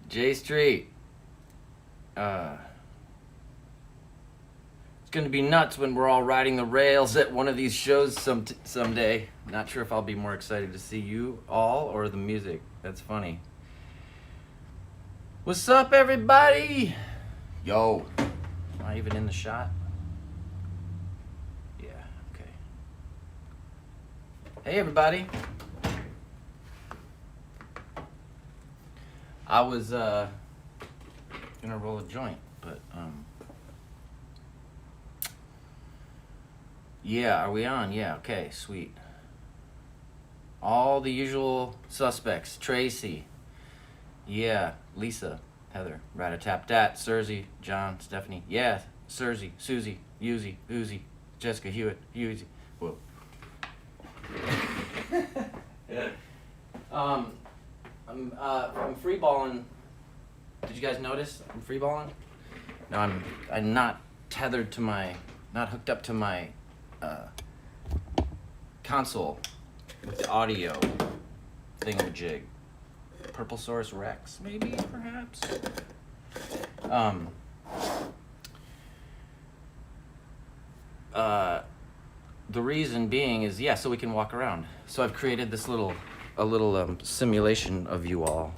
J Street. It's gonna be nuts when we're all riding the rails at one of these shows someday. Not sure if I'll be more excited to see you all or the music. That's funny. What's up, everybody? Yo. Am I even in the shot? Yeah, okay. Hey, everybody. I was gonna roll a joint, but yeah, are we on? Yeah, okay, sweet. All the usual suspects. Tracy. Yeah, Lisa, Heather, Rat-a-tap-tat, Surzy, John, Stephanie. Yeah, Surzy, Susie, Uzi, Uzi, Jessica Hewitt, Uzi. Whoa. I'm free balling. Did you guys notice I'm free balling? No, I'm not tethered to not hooked up to my console with the audio thingamajig. Purple Source Rex, maybe, perhaps. The reason being is, so we can walk around. So I've created this little simulation of you all.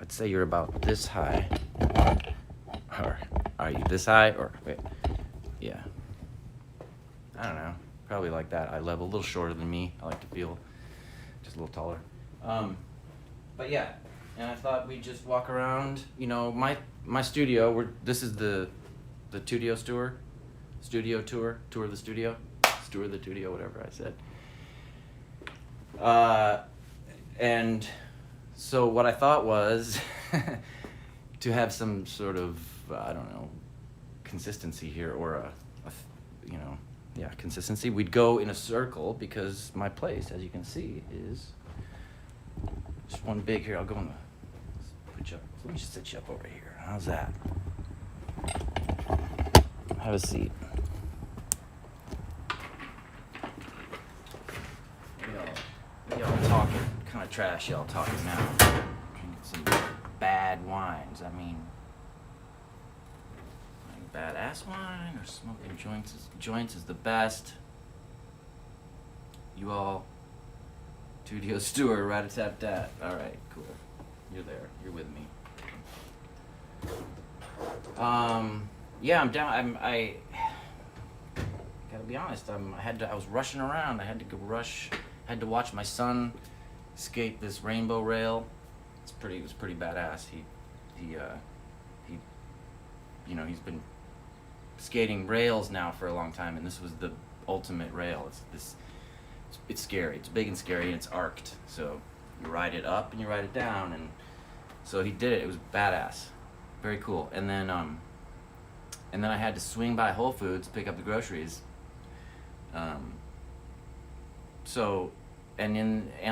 I'd say you're about this high. Or are you this high? Or wait, yeah. I don't know. Probably like that eye level, a little shorter than me. I like to feel just a little taller. But yeah, and I thought we'd just walk around. You know, my studio. This is the studio tour, tour of the studio, tour of the studio, whatever I said. And so what I thought was to have some sort of I don't know, consistency here, or consistency. We'd go in a circle because my place, as you can see, is just one big here. I'll go in let me just sit you up over here. How's that? Have a seat. Y'all talking kind of trash. Y'all talking now. Drinking some bad wines. I mean, badass wine or smoking joints is the best. You all, Studio Stewart, rat-a-tap-tat. All right, cool. You're there. You're with me. Yeah, I'm down. I gotta be honest. I was rushing around. I had to watch my son skate this rainbow rail. It was pretty badass. He's been skating rails now for a long time, and this was the ultimate rail. It's scary. It's big and scary, and it's arced. So you ride it up and you ride it down, and so he did it. It was badass, very cool. And then I had to swing by Whole Foods, pick up the groceries. And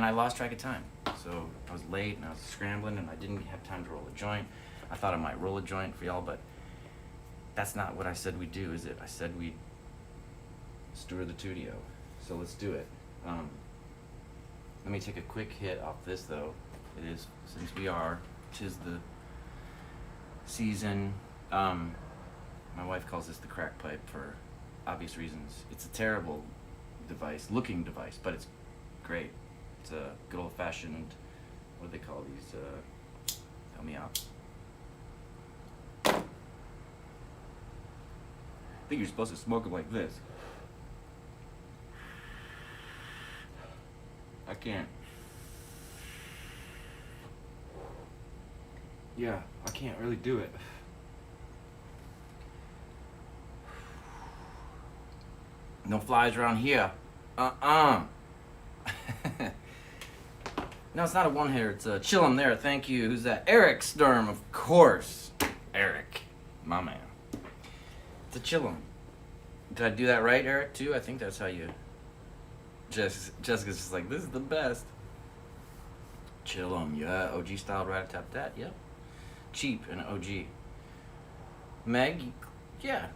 I lost track of time. So I was late and I was scrambling and I didn't have time to roll a joint. I thought I might roll a joint for y'all, but that's not what I said we'd do, is it? I said we'd steward the studio. So let's do it. Let me take a quick hit off this, though. It is, since tis the season. My wife calls this the crack pipe for obvious reasons. It's a terrible looking device, but it's great. It's a good old-fashioned, what do they call these? Help me out. I think you're supposed to smoke them like this. I can't. Yeah, I can't really do it. No flies around here. No, it's not a one-hitter. It's a chill 'em there. Thank you. Who's that? Eric Sturm, of course. Eric, my man. It's a chill 'em. Did I do that right, Eric, too? I think that's how you... Jessica's just like, this is the best. Chill 'em, yeah. OG style rat-a-tap-tat, yep. Cheap and OG. Meg, yeah.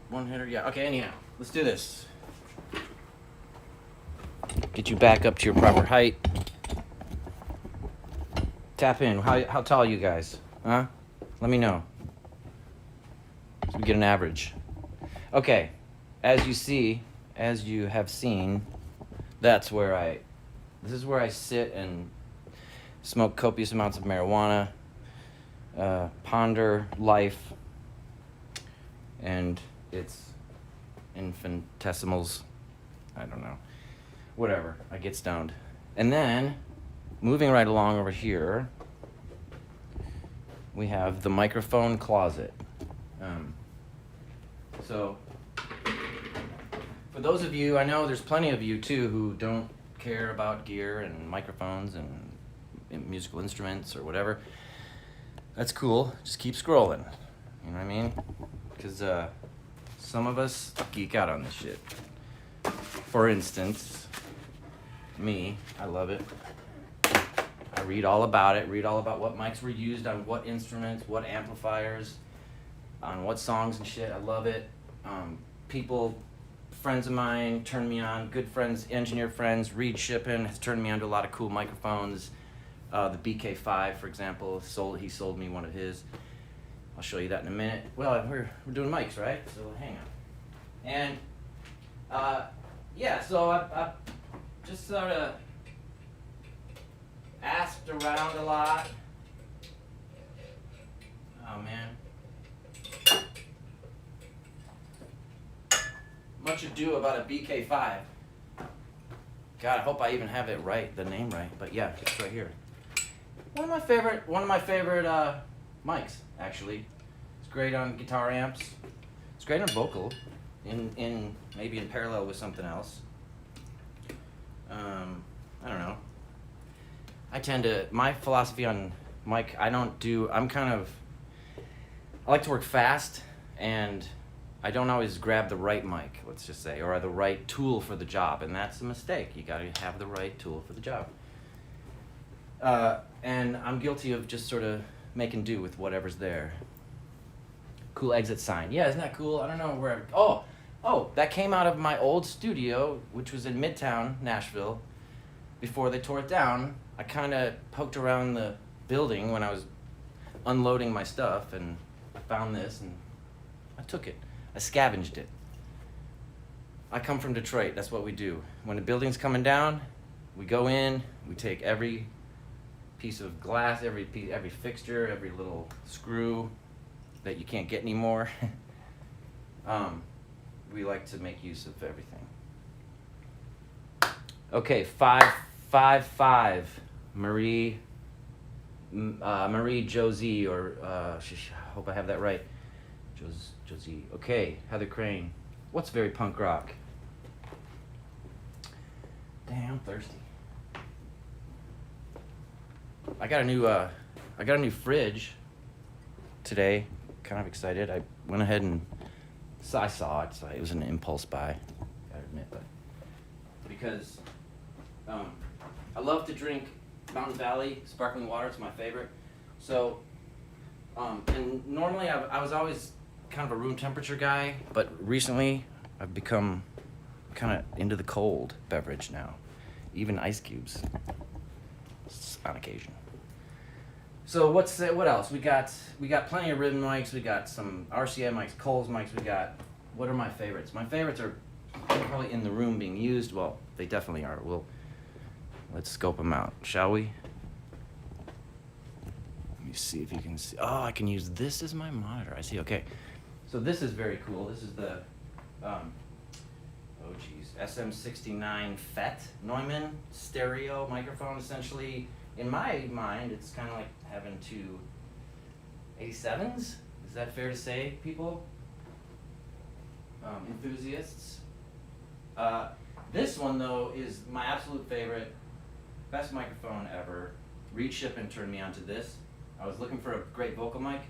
One-hitter, yeah. Okay, anyhow. Let's do this. Get you back up to your proper height. Tap in. How tall are you guys? Huh? Let me know. So we get an average. Okay. As you have seen, this is where I sit and smoke copious amounts of marijuana, ponder life and its infinitesimals. I don't know. Whatever. I get stoned. And then, moving right along over here, we have the microphone closet. So, for those of you, I know there's plenty of you too who don't care about gear and microphones and musical instruments or whatever. That's cool. Just keep scrolling. You know what I mean? Because some of us geek out on this shit. For instance, me, I love it. I read all about it, read all about what mics were used on what instruments, what amplifiers, on what songs and shit. I love it. People, friends of mine, turned me on, good friends, engineer friends. Reed Shippen has turned me on to a lot of cool microphones. The BK5, for example, he sold me one of his. I'll show you that in a minute. Well, we're doing mics, right? So hang on. And yeah, so I just sort of asked around a lot. Oh man. Much ado about a BK5. God, I hope I even have it right, the name right. But yeah, it's right here. One of my favorite mics, actually. It's great on guitar amps. It's great on vocal, in maybe in parallel with something else. I don't know. My philosophy on mic, I like to work fast, and I don't always grab the right mic, let's just say, or the right tool for the job, and that's a mistake. You gotta have the right tool for the job. And I'm guilty of just sort of making do with whatever's there. Cool exit sign. Yeah, isn't that cool? I don't know where. Oh, that came out of my old studio, which was in Midtown, Nashville. Before they tore it down, I kind of poked around the building when I was unloading my stuff, and I found this, and I took it. I scavenged it. I come from Detroit. That's what we do. When the building's coming down, we go in, we take every piece of glass, every fixture, every little screw that you can't get anymore. We like to make use of everything. Okay, 555 Marie Josie, or I hope I have that right. Josie. Okay, Heather Crane. What's very punk rock? Damn, I'm thirsty. I got a new fridge today. Kind of excited. I went ahead and I saw it. So it was an impulse buy. Gotta admit, but because I love to drink Mountain Valley sparkling water. It's my favorite. So and normally I was always kind of a room temperature guy, but recently I've become kind of into the cold beverage now, even ice cubes on occasion. So what else? We got plenty of ribbon mics. We got some RCA mics, Coles mics. What are my favorites? My favorites are probably in the room being used. Well, they definitely are. Let's scope them out, shall we? Let me see if you can see. Oh, I can use this as my monitor. I see. Okay. So this is very cool. This is the SM69 FET Neumann stereo microphone. Essentially, in my mind, it's kind of like having two 87s. Is that fair to say, people? Enthusiasts. This one, though, is my absolute favorite. Best microphone ever. Reed Shippen turned me onto this. I was looking for a great vocal mic,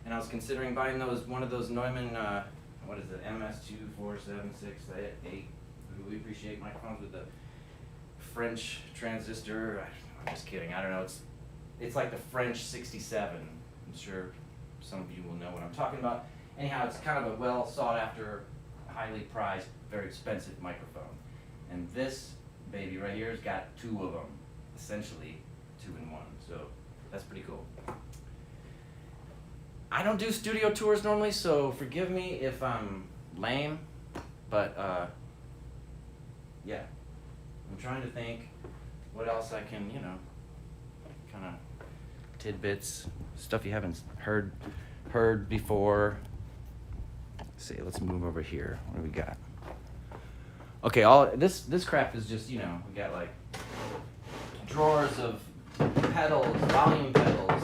and I was considering buying one of those Neumann, what is it, MS24768. We appreciate microphones with the French transistor. I'm just kidding. I don't know. It's like the French 67. I'm sure some of you will know what I'm talking about. Anyhow, it's kind of a well sought after, highly prized, very expensive microphone. And this baby right here has got two of them, essentially 2 in 1. So That's pretty cool. I don't do studio tours normally, so forgive me if I'm lame, but yeah. I'm trying to think what else I can, kind of tidbits, stuff you haven't heard before. Let's see, let's move over here. What do we got? Okay, all this crap is just, we got like drawers of pedals, volume pedals.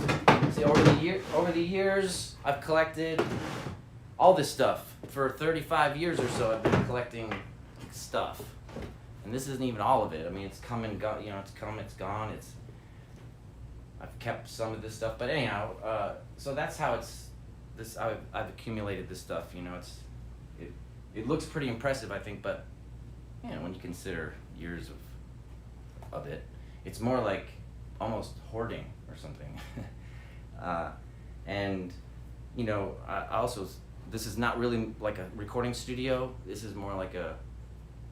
See, over the years, I've collected all this stuff. For 35 years or so, I've been collecting stuff. And this isn't even all of it. I mean, it's come and gone, it's come, it's gone, I've kept some of this stuff, but anyhow, so that's how I've accumulated this stuff, it looks pretty impressive, I think, but, when you consider years of it, it's more like almost hoarding or something. And, I also, this is not really like a recording studio, this is more like a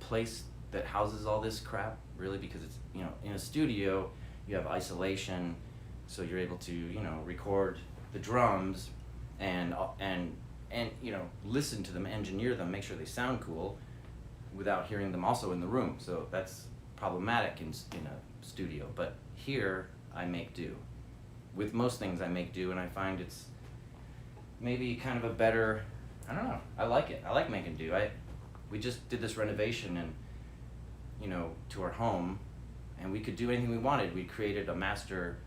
place that houses all this crap, really, because it's, in a studio, you have isolation, so you're able to, record the drums and listen to them, engineer them, make sure they sound cool without hearing them also in the room. So that's problematic in a studio. But here, I make do. With most things, I make do, and I find it's maybe kind of a better, I don't know, I like it. I like making do. We just did this renovation and, to our home, and we could do anything we wanted. We created a master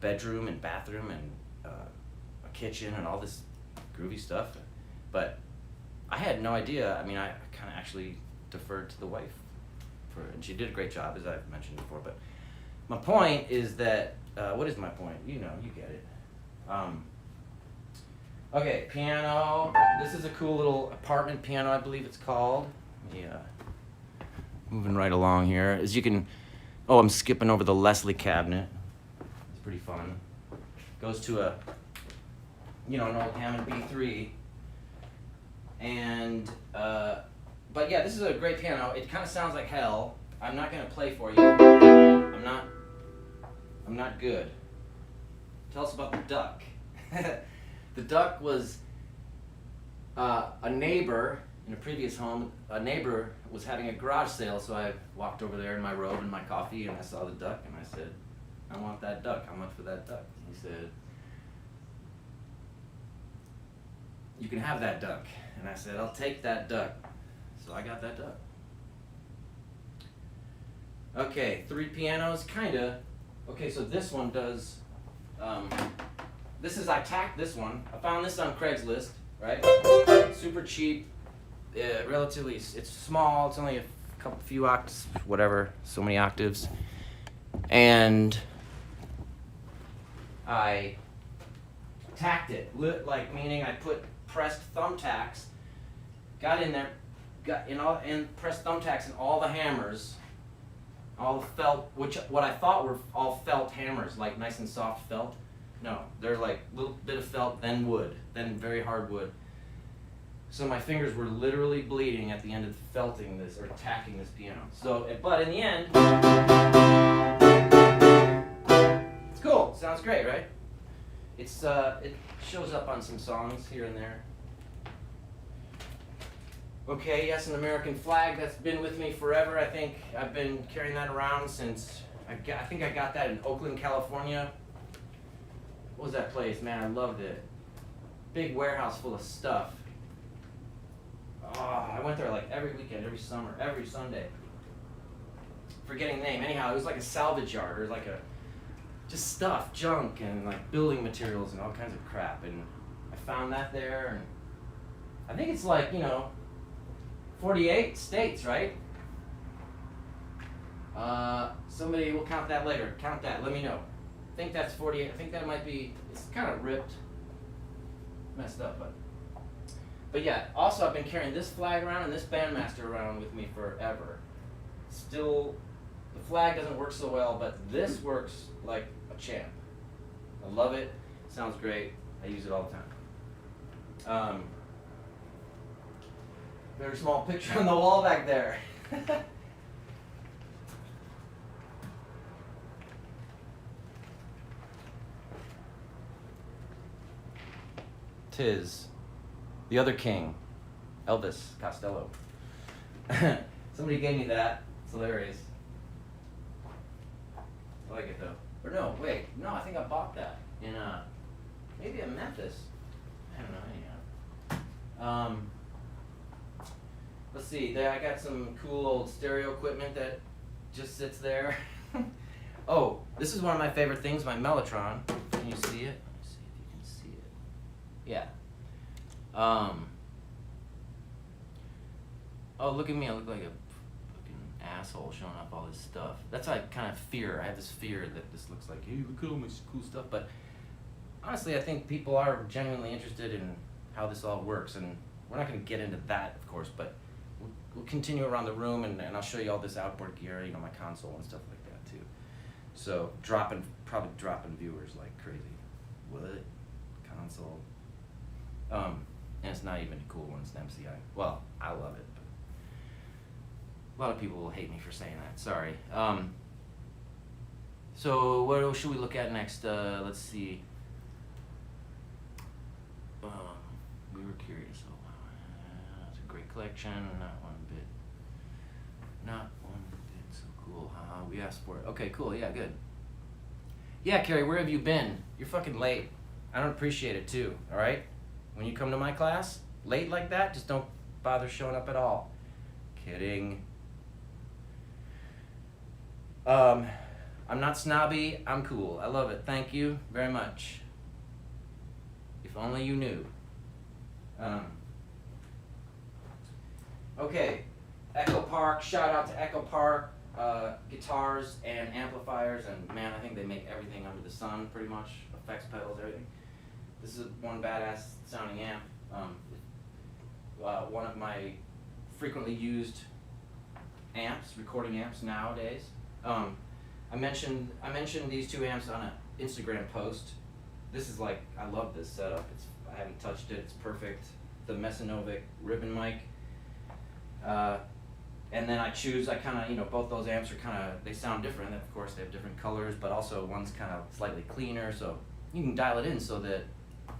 bedroom and bathroom and a kitchen and all this groovy stuff. But I had no idea. I mean, I kind of actually deferred to the wife and she did a great job, as I've mentioned before. But my point is that, what is my point? You get it. Okay, piano. This is a cool little apartment piano, I believe it's called. Yeah. Moving right along here. As you can, I'm skipping over the Leslie cabinet. It's pretty fun. Goes to an old Hammond B3. And, but yeah, this is a great piano. It kind of sounds like hell. I'm not gonna play for you. I'm not good. Tell us about the duck. The duck was a neighbor in a previous home. A neighbor was having a garage sale, so I walked over there in my robe and my coffee, and I saw the duck, and I said, I want that duck. How much for that duck? He said, you can have that duck. And I said, I'll take that duck. So I got that duck. Okay, 3 pianos, kinda. Okay, so this one does, I tacked this one. I found this on Craigslist, right? Super cheap, relatively, it's small, it's only a few octaves, whatever, so many octaves. And I tacked it, meaning I put pressed thumbtacks, got in there, and pressed thumbtacks in all the hammers, all the felt, what I thought were all felt hammers, like nice and soft felt. No, they're like a little bit of felt, then wood, then very hard wood. So my fingers were literally bleeding at the end of felting this, or tacking this piano. So, but in the end, it's cool, sounds great, right? It shows up on some songs here and there. Okay, yes, an American flag, that's been with me forever. I think I've been carrying that around since, I think I got that in Oakland, California. What was that place? Man, I loved it. Big warehouse full of stuff. Oh, I went there like every weekend, every summer, every Sunday. Forgetting the name. Anyhow, it was like a salvage yard, or like just stuff, junk, and like building materials and all kinds of crap. And I found that there, and I think it's like, 48 states, right? Somebody will count that later. Count that, let me know. I think that's 48. I think that might be, it's kind of ripped, messed up, but yeah. Also, I've been carrying this flag around and this bandmaster around with me forever. Still, the flag doesn't work so well, but this works like a champ. I love it. Sounds great. I use it all the time. Very small picture on the wall back there. tis the other king, Elvis Costello. Somebody gave me that. It's hilarious. I like it though. Or no, wait, no, I think I bought that in maybe in Memphis. I don't know, anyhow. Let's see, there I got some cool old stereo equipment that just sits there. Oh, this is one of my favorite things, my Mellotron. Can you see it? Let me see if you can see it. Yeah. Oh, look at me, I look like a fucking asshole showing off all this stuff. That's why I kind of fear, I have this fear that this looks like, hey, look at all my cool stuff. But honestly, I think people are genuinely interested in how this all works. And we're not going to get into that, of course, but we'll continue around the room, and I'll show you all this outboard gear, you know, my console and stuff like that too. So probably dropping viewers like crazy. What? Console? And it's not even a cool one, it's an MCI. Well, I love it, but a lot of people will hate me for saying that, sorry. So what should we look at next? Let's see. We were curious. Oh, that's a great collection. Not one bit so cool. We asked for it. Okay, cool. Yeah, good. Yeah, Carrie, where have you been? You're fucking late. I don't appreciate it too. All right. When you come to my class late like that, just don't bother showing up at all. Kidding. I'm not snobby. I'm cool. I love it. Thank you very much. If only you knew. Okay, Echo Park, shout out to Echo Park, guitars and amplifiers, and man, I think they make everything under the sun, pretty much, effects, pedals, everything. This is one badass sounding amp, one of my frequently used amps, recording amps nowadays. I mentioned these two amps on an Instagram post. This is like, I love this setup. I haven't touched it. It's perfect. The Mesinovic ribbon mic. And then I kind of, you know, both those amps are kind of, they sound different. Of course, they have different colors, but also one's kind of slightly cleaner. So you can dial it in so that,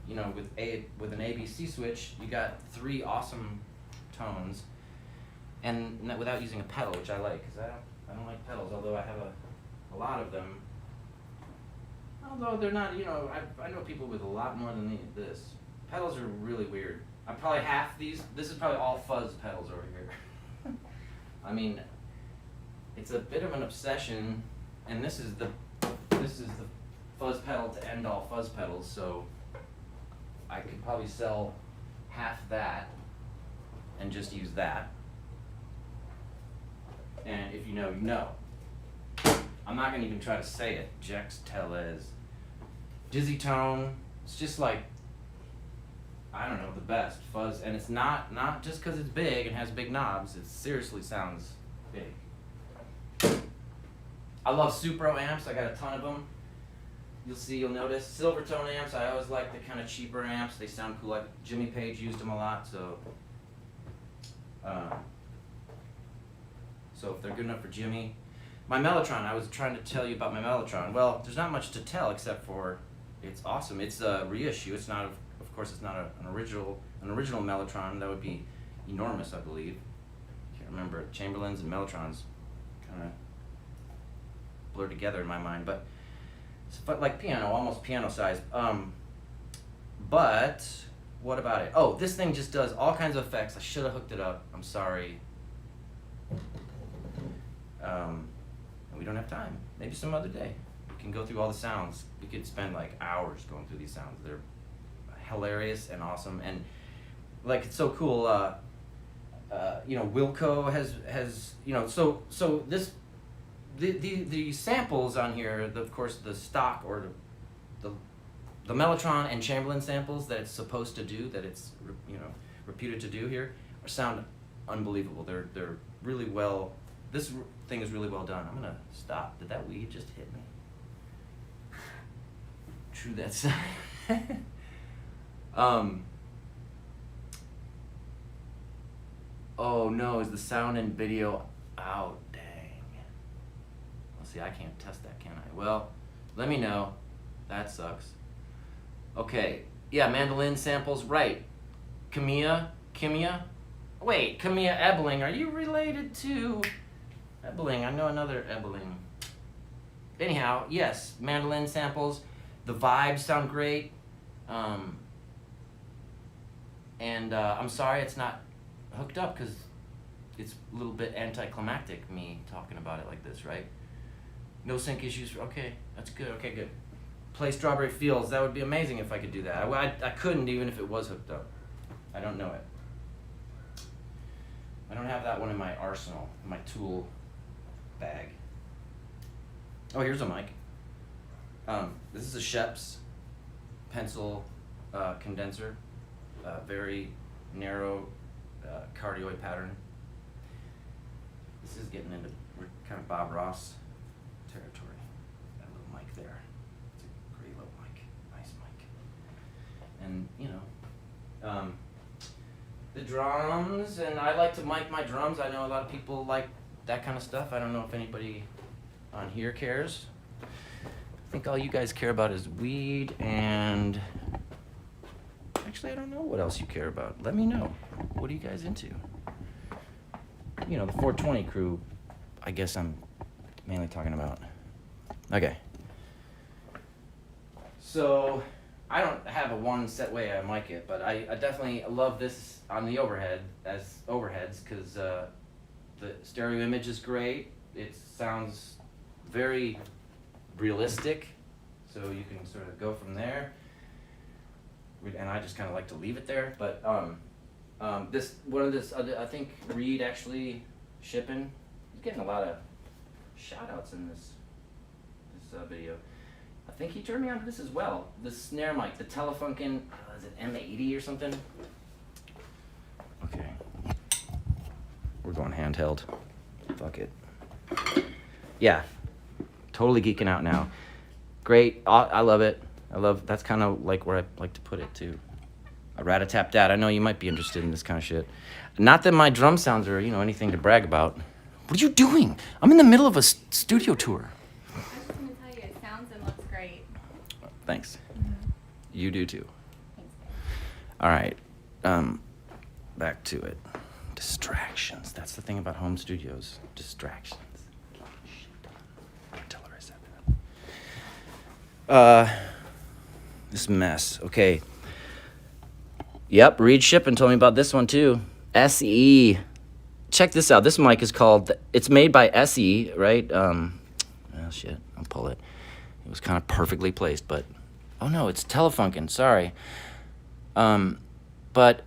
you know, with an ABC switch, you got 3 awesome tones, and without using a pedal, which I like, because I don't like pedals, although I have a lot of them. Although they're not, you know, I know people with a lot more than this. Pedals are really weird. I probably half these. This is probably all fuzz pedals over here. I mean, it's a bit of an obsession, and this is the fuzz pedal to end all fuzz pedals. So I could probably sell half that and just use that. And if you know, you know. I'm not gonna even try to say it. Jex Telez. Dizzy Tone. It's just like, I don't know, the best fuzz, and it's not just because it's big and has big knobs. It seriously sounds big. I love Supro amps. I got a ton of them. You'll notice Silvertone amps. I always like the kind of cheaper amps. They sound cool. Like Jimmy Page used them a lot, so if they're good enough for Jimmy. My Mellotron. I was trying to tell you about my Mellotron. Well, there's not much to tell except for it's awesome. It's a reissue. It's not Of course, it's not an original Mellotron. That would be enormous, I believe. Can't remember. Chamberlains and Mellotrons kind of blur together in my mind, but it's like piano, almost piano size. But what about it? Oh, this thing just does all kinds of effects. I should have hooked it up. I'm sorry. We don't have time. Maybe some other day. We can go through all the sounds. We could spend like hours going through these sounds. They're hilarious and awesome, and like it's so cool. You know, Wilco has you know, so this the samples on here, of course the stock or the Mellotron and Chamberlain samples that it's supposed to do, that it's, you know, reputed to do here, sound unbelievable. They're really well. This thing is really well done. I'm gonna stop. Did that weed just hit me? True that sound. Oh no, is the sound and video out? Dang. Well, see, I can't test that, can I? Well, let me know. That sucks. Okay, Yeah, mandolin samples, right. Kimia? Wait, Camilla Ebling, are you related to Ebling? I know another Ebling. Anyhow, yes, mandolin samples. The vibes sound great. And I'm sorry it's not hooked up because it's a little bit anticlimactic, me talking about it like this, right? No sync issues. Okay, that's good. Okay, good. Play Strawberry Fields. That would be amazing if I could do that. I couldn't even if it was hooked up. I don't know it. I don't have that one in my arsenal, in my tool bag. Oh, here's a mic. This is a Shep's pencil condenser. Very narrow cardioid pattern. This is getting into kind of Bob Ross territory. That little mic there. It's a great little mic. Nice mic. And, you know, the drums, and I like to mic my drums. I know a lot of people like that kind of stuff. I don't know if anybody on here cares. I think all you guys care about is weed and... Actually, I don't know what else you care about. Let me know. What are you guys into? You know, the 420 crew, I guess I'm mainly talking about. Okay. So, I don't have a one set way I mic it, but I definitely love this on the overhead as overheads because the stereo image is great. It sounds very realistic, so you can sort of go from there. And I just kind of like to leave it there, but I think Reed actually shipping. He's getting a lot of shout outs in this video. I think he turned me on to this as well. The snare mic, the Telefunken, is it M80 or something? Okay, we're going handheld. Fuck it. Yeah, totally geeking out now. Great, I love it. That's kind of like where I like to put it too. A rat-a-tap dat. I know you might be interested in this kind of shit. Not that my drum sounds are, you know, anything to brag about. What are you doing? I'm in the middle of a studio tour. I was just going to tell you, it sounds and looks great. Thanks. Mm-hmm. You do too. Thanks, All right. Back to it. Distractions. That's the thing about home studios. Distractions. Tell her I said that. This mess. Okay. Yep, Reed Shippen told me about this one too. SE. Check this out. This mic is called, it's made by SE, right? Oh shit, I'll pull it. It was kind of perfectly placed, but, oh no, it's Telefunken, sorry. But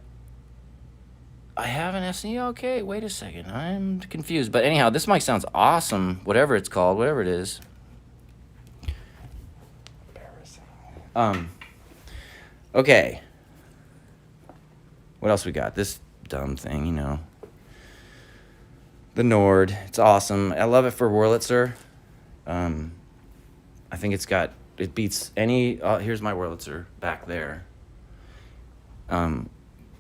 I have an SE, okay, wait a second, I'm confused. But anyhow, this mic sounds awesome, whatever it's called, whatever it is. Okay. What else we got? This dumb thing, you know. The Nord. It's awesome. I love it for Wurlitzer. I think it beats any, here's my Wurlitzer back there.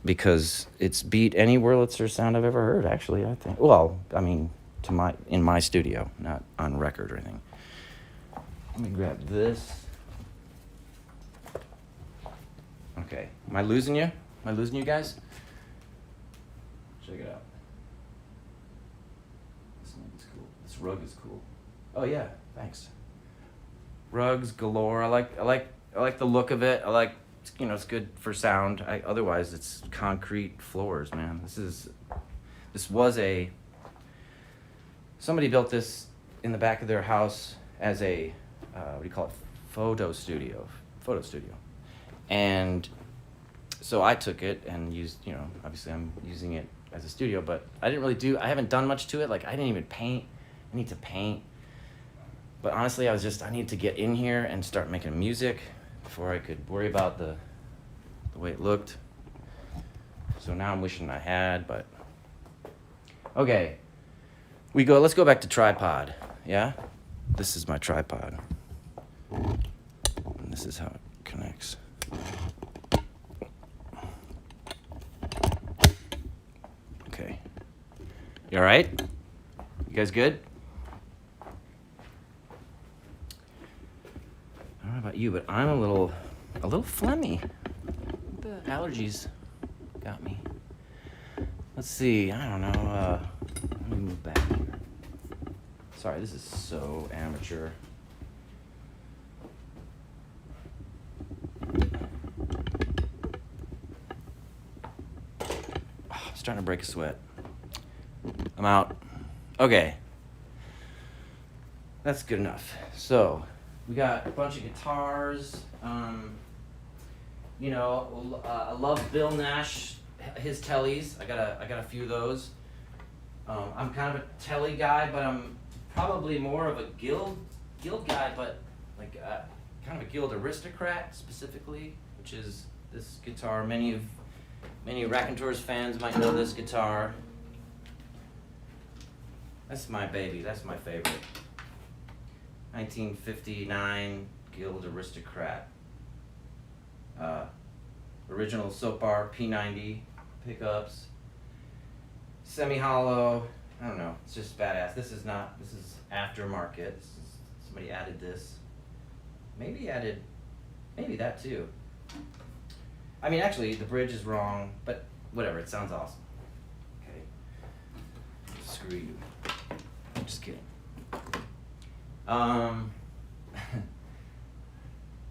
Because it's beat any Wurlitzer sound I've ever heard, actually, I think. Well, I mean, in my studio, not on record or anything. Let me grab this. Okay, am I losing you? Am I losing you guys? Check it out. This mic is cool. This rug is cool. Oh yeah, thanks. Rugs galore. I like the look of it. I like, you know, it's good for sound. Otherwise, it's concrete floors, man. Somebody built this in the back of their house as a what do you call it? Photo studio. And so I took it and used, you know, obviously I'm using it as a studio, but I haven't done much to it. Like, I didn't even paint. I need to paint. But honestly, I needed to get in here and start making music before I could worry about the way it looked. So now I'm wishing I had, but. Okay. Let's go back to tripod, yeah? This is my tripod. And this is how it connects. Okay. You all right? You guys good? I don't know about you, but I'm a little phlegmy. allergies got me. Let's see, I don't know, let me move back here. Sorry, this is so amateur. I'm starting to break a sweat. I'm out. Okay. That's good enough. So, we got a bunch of guitars. I love Bill Nash, his tellies. I got a few of those. I'm kind of a telly guy, but I'm probably more of a guild guy, but like kind of a guild aristocrat specifically, which is this guitar. Many Raconteurs fans might know this guitar. That's my baby. That's my favorite. 1959 Guild Aristocrat. Original Soap Bar P90 pickups. Semi-hollow. I don't know. It's just badass. This is aftermarket. Somebody added this. Maybe that too. I mean, actually, the bridge is wrong, but whatever. It sounds awesome. Okay. Screw you. I'm just kidding.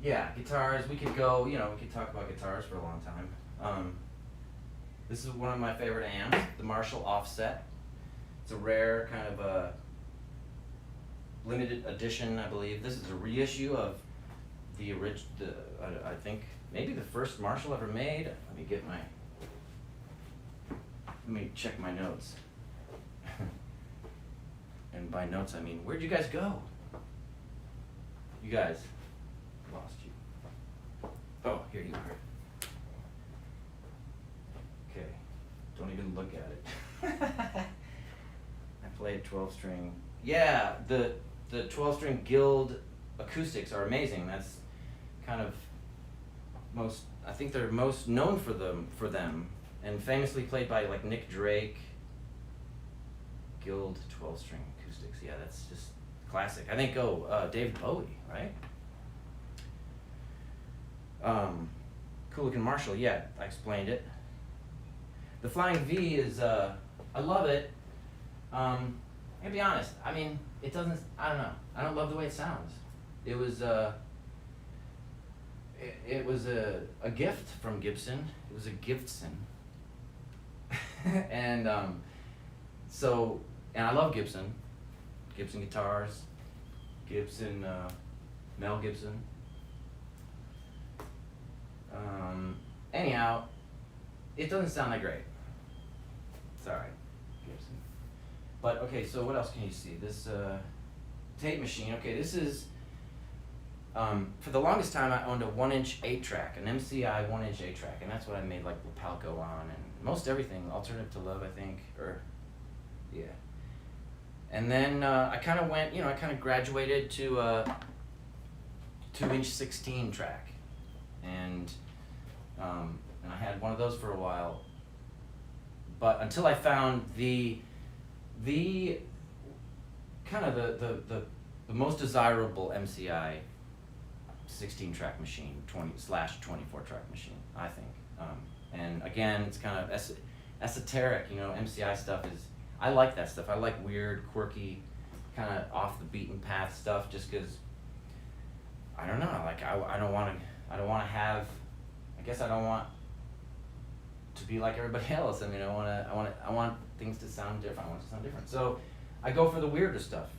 Yeah, guitars. We could go. We could talk about guitars for a long time. This is one of my favorite amps, the Marshall Offset. It's a rare kind of a limited edition, I believe. This is a reissue of the I think maybe the first Marshall ever made. Let me check my notes. And by notes I mean, where'd you guys go? You guys, lost you. Oh, here you are. Okay, don't even look at it. I played 12-string. Yeah, the 12-string Guild acoustics are amazing. That's kind of I think they're most known for them, and famously played by like Nick Drake. Guild 12-string acoustics. Yeah, that's just classic. I think David Bowie, right? Cool-looking Marshall. Yeah, I explained it. The Flying V is I love it. I'll be honest. I mean, it doesn't. I don't know. I don't love the way it sounds. It was it was a gift from Gibson. It was a Giftson. And and I love Gibson guitars, Mel Gibson. Anyhow, it doesn't sound that great. Sorry, Gibson. But okay, so what else can you see? This tape machine. Okay, this is for the longest time I owned a 1-inch 8-track, an MCI 1-inch 8-track, and that's what I made like Lapalco on and most everything. Alternative to Love, I think, yeah. And then I kind of went, I kind of graduated to a 2-inch 16 track, and I had one of those for a while. But until I found the kind of the most desirable MCI 16-track machine, 20/24-track machine, I think. And again, it's kind of esoteric, MCI stuff is. I like that stuff. I like weird, quirky, kind of off the beaten path stuff. Just because, I don't know. Like I don't want to have. I guess I don't want to be like everybody else. I mean, I want things to sound different. I want it to sound different. So, I go for the weirder stuff.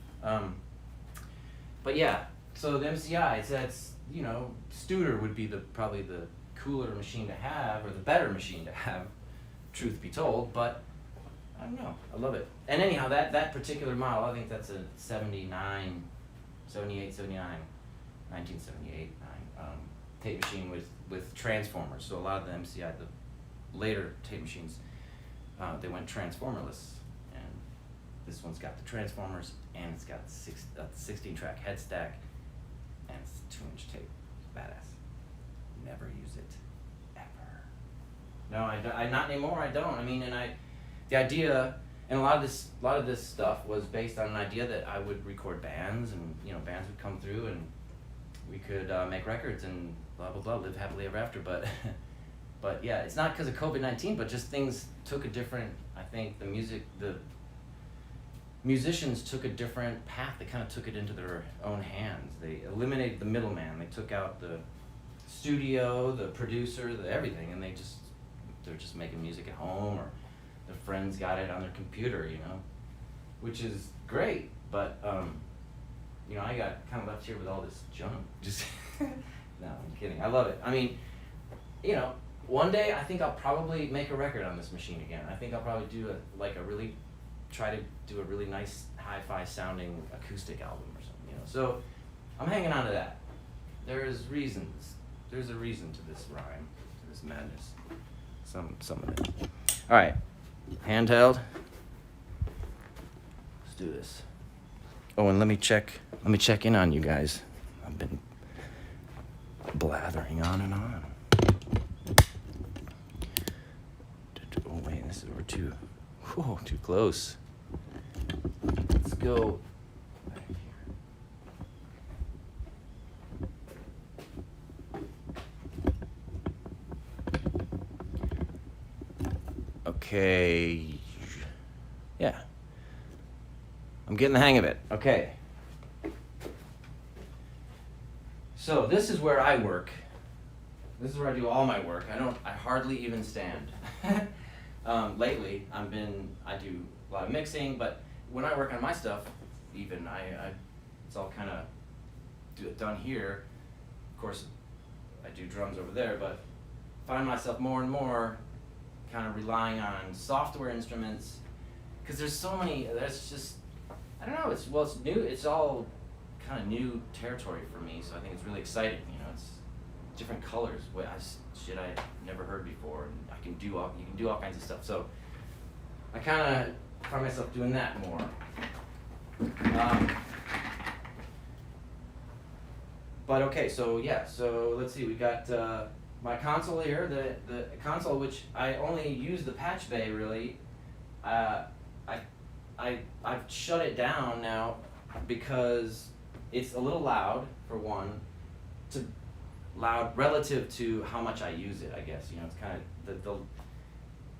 But yeah. So the MCI, that's Studer would be probably the cooler machine to have, or the better machine to have. Truth be told, but. I don't know. I love it. And anyhow, that particular model, I think that's a 78, 79, 1978 tape machine with transformers. So a lot of the MCI, the later tape machines, they went transformerless. And this one's got the transformers, and it's got a 16-track head stack, and it's 2-inch tape. Badass. Never use it. Ever. No, I not anymore. I don't. I mean, the idea, and a lot of this stuff was based on an idea that I would record bands, and bands would come through, and we could make records and blah blah blah, live happily ever after. But But yeah, it's not because of COVID-19, but just things took a different. I think the musicians took a different path. They kind of took it into their own hands. They eliminated the middleman. They took out the studio, the producer, the everything, and they're just making music at home, or their friends got it on their computer, which is great. But I got kind of left here with all this junk. Just no, I'm kidding. I love it. I mean, one day I think I'll probably make a record on this machine again. I think I'll probably try to do a really nice hi-fi sounding acoustic album or something. So I'm hanging on to that. There's reasons. There's a reason to this rhyme, to this madness. Some of it. All right, handheld. Let's do this. Oh, and let me check in on you guys. I've been blathering on and on. Oh wait, we're too close. Let's go back here. Okay. Yeah. I'm getting the hang of it. Okay. So this is where I work. This is where I do all my work. I hardly even stand. Lately, I do a lot of mixing, but when I work on my stuff, even it's all kind of done here. Of course, I do drums over there, but find myself more and more kind of relying on software instruments, because there's so many. There's just, I don't know. It's new. It's all kind of new territory for me, so I think it's really exciting. It's different colors. Shit I never heard before, and you can do all kinds of stuff. So I kind of find myself doing that more. But okay, so let's see. We got my console here, the console, which I only use the patch bay really. I've shut it down now because it's a little loud, for one. Loud relative to how much I use it, I guess. It's kind of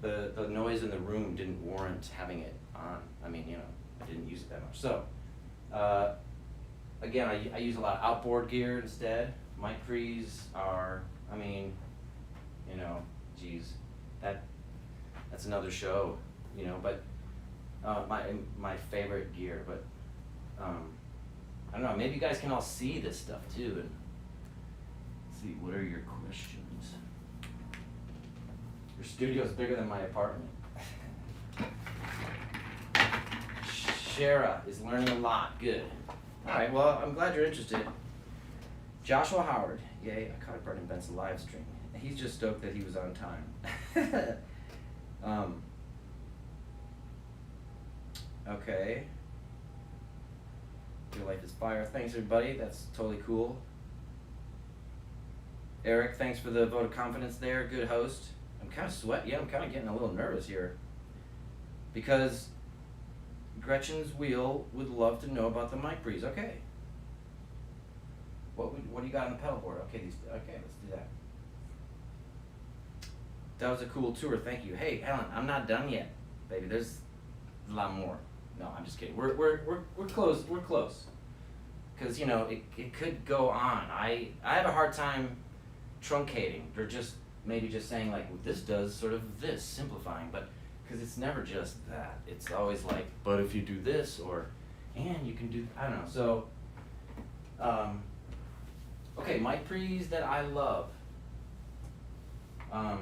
the noise in the room didn't warrant having it on. I mean, I didn't use it that much. So again, I use a lot of outboard gear instead. Mic pre's are, geez, that's another show, but my favorite gear. But I don't know, maybe you guys can all see this stuff too, and see, what are your questions? Your studio's bigger than my apartment. Shara is learning a lot. Good. All right, well, I'm glad you're interested. Joshua Howard. Yay, I caught a part in Benson live stream. He's just stoked that he was on time. Okay. Your life is fire. Thanks, everybody. That's totally cool. Eric, thanks for the vote of confidence there. Good host. I'm kind of sweating. Yeah, I'm kind of getting a little nervous here. Because Gretchen's Wheel would love to know about the mic breeze. Okay. What do you got on the pedal board? Okay, let's do that. That was a cool tour. Thank you. Hey, Helen, I'm not done yet, baby. There's a lot more. No, I'm just kidding. We're close. We're close. Because it could go on. I have a hard time truncating, or maybe just saying like, well, this does sort of this, simplifying, but because it's never just that. It's always like, but if you do this, and you can do, I don't know. So, okay, mic pre's that I love. I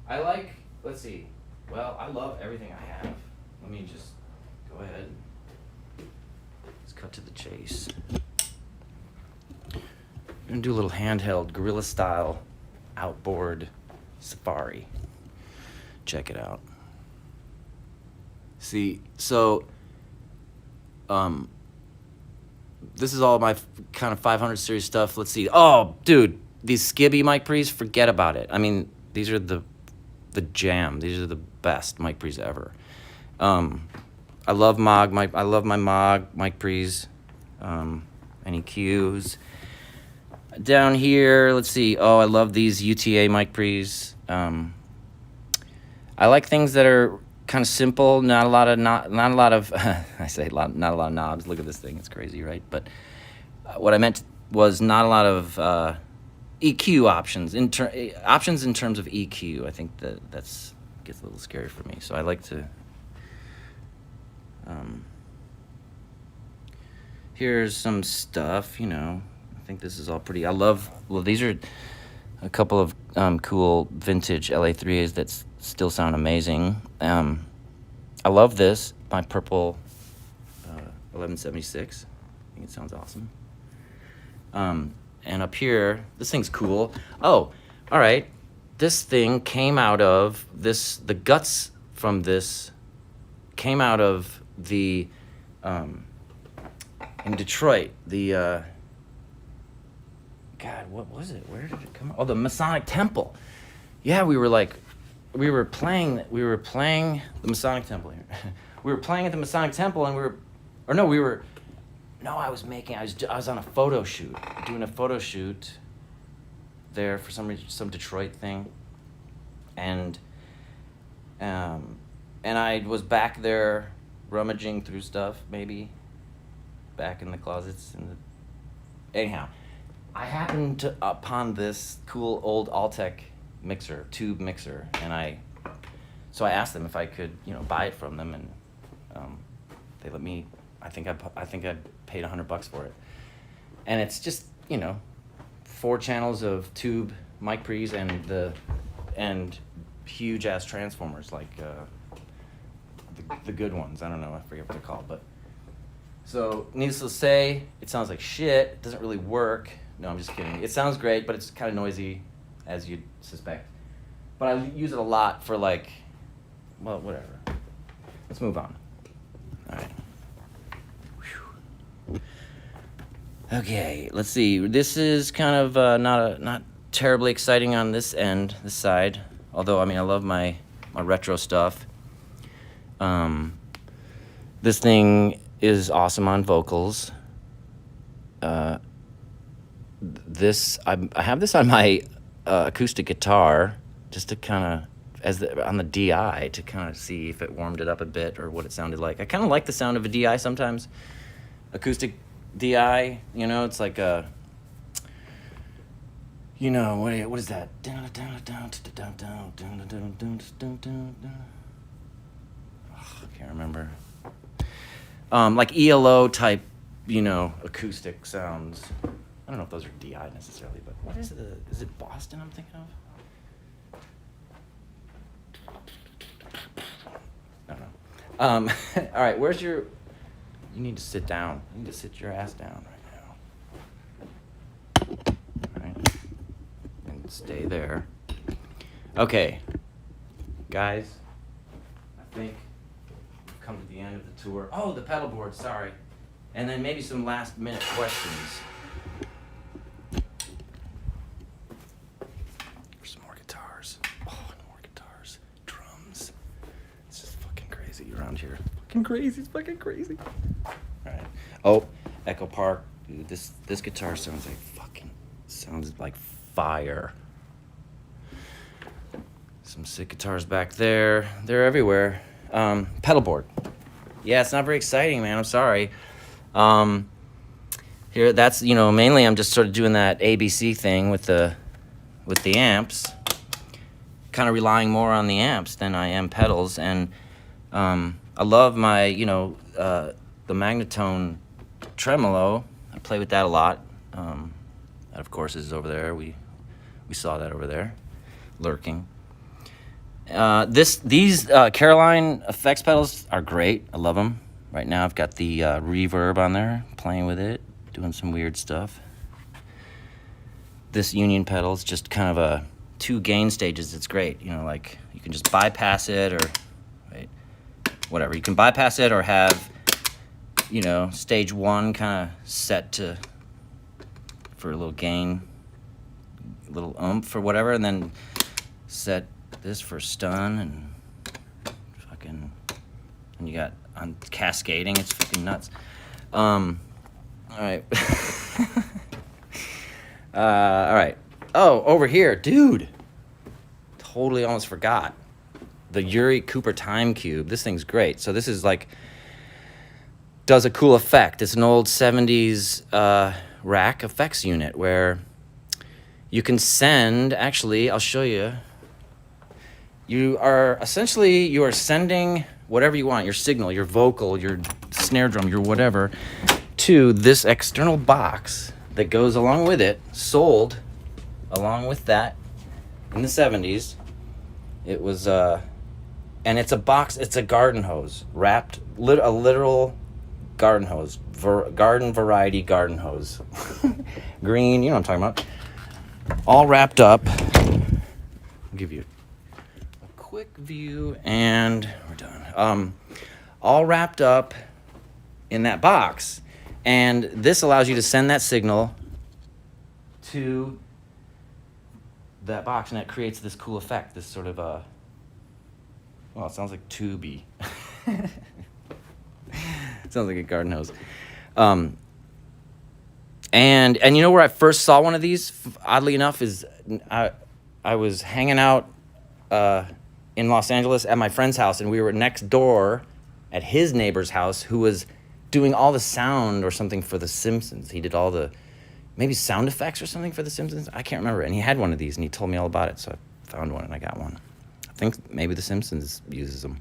like, let's see. Well, I love everything I have. Let me just go ahead. Let's cut to the chase. I'm gonna do a little handheld guerrilla style outboard safari. Check it out. See, so this is all my kind of 500 series stuff. Let's see. Oh, dude, these Skibby mic pre's, forget about it. I mean, these are the jam. These are the best mic pre's ever. I love my Mog mic pre's. Any cues? Down here, let's see. Oh, I love these UTA mic pre's. I like things that are kind of simple. Not a lot of not a lot of. I say not a lot of knobs. Look at this thing; it's crazy, right? But what I meant was not a lot of EQ options. Options in terms of EQ. I think that's gets a little scary for me. So I like to. Here's some stuff, you know. I think this is all pretty. I love. Well, these are a couple of cool vintage LA3As that still sound amazing. I love this. My purple 1176. I think it sounds awesome. And up here, this thing's cool. Oh, all right. This thing came out of this. The guts from this came out of the. In Detroit, the God, what was it? Where did it come? Oh, the Masonic Temple. Yeah, we were playing the Masonic Temple here. We were playing at the Masonic Temple, and I was on a photo shoot, doing a photo shoot there for some Detroit thing, and I was back there rummaging through stuff, maybe. Back in the closets anyhow, I happened upon this cool old Altec tube mixer, and so I asked them if I could, buy it from them, and they let me. I think I paid $100 for it, and it's just 4 channels of tube mic pre's and huge ass transformers like the good ones. I don't know, I forget what they're called, but. So, needless to say, it sounds like shit. It doesn't really work. No, I'm just kidding. It sounds great, but it's kind of noisy, as you'd suspect. But I use it a lot for whatever. Let's move on. All right. Whew. Okay, let's see. This is kind of not terribly exciting on this side. Although, I love my retro stuff. This thing is awesome on vocals. I have this on my acoustic guitar just to kind of on the DI to kind of see if it warmed it up a bit or what it sounded like. I kind of like the sound of a DI sometimes. Acoustic DI, it's like a what is that? I can't remember. Like ELO type, acoustic sounds. I don't know if those are DI necessarily, but what is it? Is it Boston I'm thinking of? I don't know. All right, you need to sit down. You need to sit your ass down right now. All right. And stay there. Okay. Guys, I think come to the end of the tour. Oh, the pedal board, sorry. And then maybe some last minute questions. There's some more guitars. Oh, more guitars. Drums. It's just fucking crazy around here. Fucking crazy. It's fucking crazy. Alright. Oh, Echo Park. Dude, this guitar sounds like fire. Some sick guitars back there. They're everywhere. Pedal board. Yeah, it's not very exciting, man. I'm sorry. Here, that's, mainly I'm just sort of doing that ABC thing with the amps. Kind of relying more on the amps than I am pedals. And I love my, the Magnetone tremolo. I play with that a lot. That, of course, is over there. We saw that over there, lurking. These Caroline effects pedals are great. I love them. Right now I've got the reverb on there, playing with it, doing some weird stuff. This Union pedal is just kind of 2 gain stages. It's great. You can just bypass it whatever. You can bypass it or have, stage 1 kind of set for a little gain, a little oomph or whatever, and then set this for stun and you got on cascading. It's fucking nuts. All right. All right. Oh, over here, dude. Totally almost forgot. The Yuri Cooper Time Cube. This thing's great. So this is like, does a cool effect. It's an old 70s rack effects unit where you can send, actually, I'll show you. You are sending whatever you want, your signal, your vocal, your snare drum, your whatever, to this external box that goes along with it, sold along with that in the 70s. It was, and it's a box, it's a garden hose, wrapped, a literal garden hose, garden variety garden hose. Green, you know what I'm talking about. All wrapped up. I'll give you a quick view and we're done. All wrapped up in that box. And this allows you to send that signal to that box, and it creates this cool effect, this sort of well, it sounds like tubey. It sounds like a garden hose. And you know where I first saw one of these, oddly enough, is I was hanging out in Los Angeles at my friend's house, and we were next door at his neighbor's house who was doing all the sound or something for The Simpsons. He did all the, maybe sound effects or something for The Simpsons. I can't remember. And he had one of these, and he told me all about it, so I found one and I got one. I think maybe The Simpsons uses them.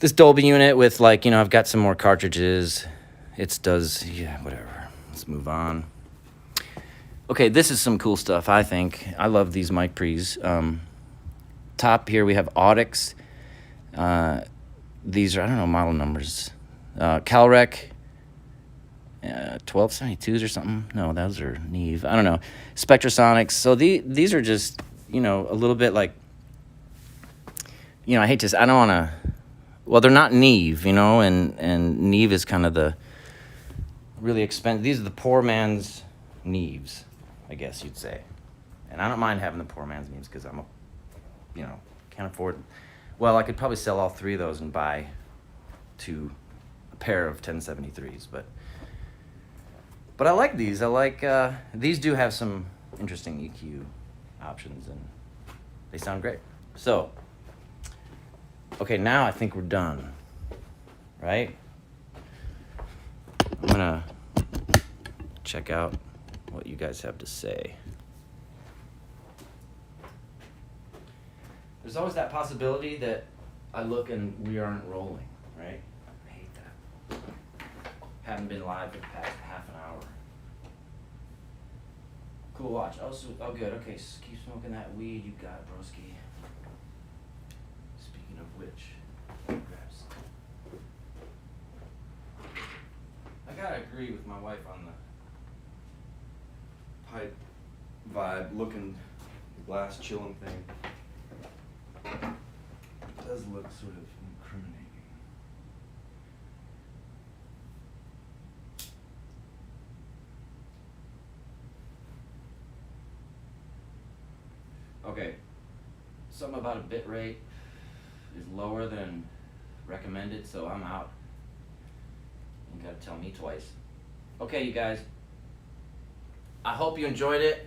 This Dolby unit with, like, you know, I've got some more cartridges. It does, yeah, whatever. Let's move on. Okay, this is some cool stuff, I think. I love these mic pre's. Top here we have Audix. These are, I don't know, model numbers. Calrec 1272s or something. No, those are Neve. I don't know. Spectrasonics. So these are just, you know, a little bit like, you know, I hate to, I don't want to, well, they're not Neve, you know, and Neve is kind of the really expensive. These are the poor man's Neves, I guess you'd say. And I don't mind having the poor man's Neves because I'm a, you know, can't afford, well, I could probably sell all three of those and buy a pair of 1073s, but I like these. I like, these do have some interesting EQ options, and they sound great. So, okay, now I think we're done, right? I'm gonna check out what you guys have to say. There's always that possibility that I look and we aren't rolling, right? I hate that. Haven't been live for the past half an hour. Cool watch. Oh, good. Okay, keep smoking that weed you got, broski. Speaking of which, grab some. I gotta agree with my wife on the pipe vibe, looking glass chilling thing. It does look sort of incriminating. Okay, something about a bit rate is lower than recommended, so I'm out. You gotta tell me twice. Okay, you guys, I hope you enjoyed it.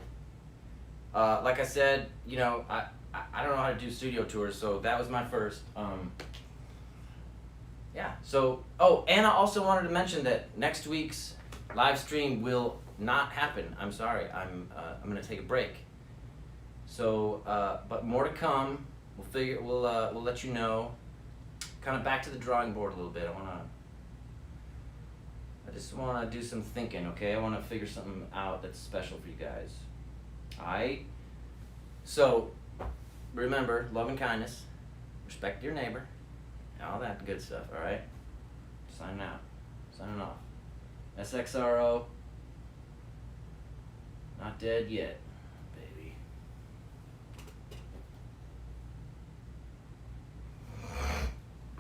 Like I said, you know, I don't know how to do studio tours, so that was my first. Yeah, so, oh, and I also wanted to mention that next week's live stream will not happen. I'm sorry, I'm gonna take a break. So, but more to come. We'll let you know. Kind of back to the drawing board a little bit. I just wanna do some thinking, okay? I wanna figure something out that's special for you guys. Alright? So, remember, love and kindness, respect your neighbor, and all that good stuff, alright? Signing out. Signing off. SXRO. Not dead yet.